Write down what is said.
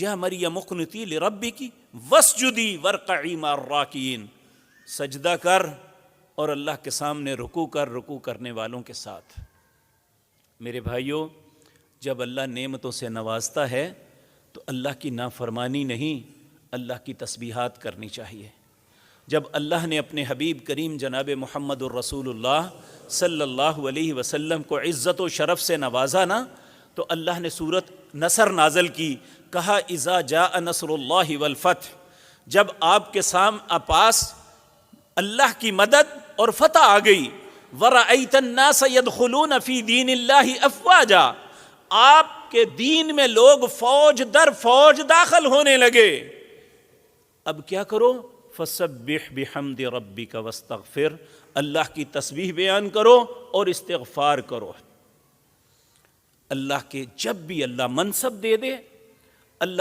یا مریم اقنتی لربک واسجدی وارکعی مع الراکعین، سجدہ کر اور اللہ کے سامنے رکوع کر، رکوع کرنے والوں کے ساتھ۔ میرے بھائیوں، جب اللہ نعمتوں سے نوازتا ہے تو اللہ کی نافرمانی نہیں، اللہ کی تسبیحات کرنی چاہیے۔ جب اللہ نے اپنے حبیب کریم جناب محمد الرسول اللہ صلی اللہ علیہ وسلم کو عزت و شرف سے نوازا نا، تو اللہ نے سورۃ نصر نازل کی، کہا اذا جاء نصر اللہ والفتح، جب آپ کے پاس اللہ کی مدد اور فتح آ گئی، ورأیت الناس يدخلون فی دین اللہ افواجا، آپ کے دین میں لوگ فوج در فوج داخل ہونے لگے۔ اب کیا کرو؟ فسبح بحمد ربک واستغفر، اللہ کی تسبیح بیان کرو اور استغفار کرو۔ اللہ کے جب بھی اللہ منصب دے دے، اللہ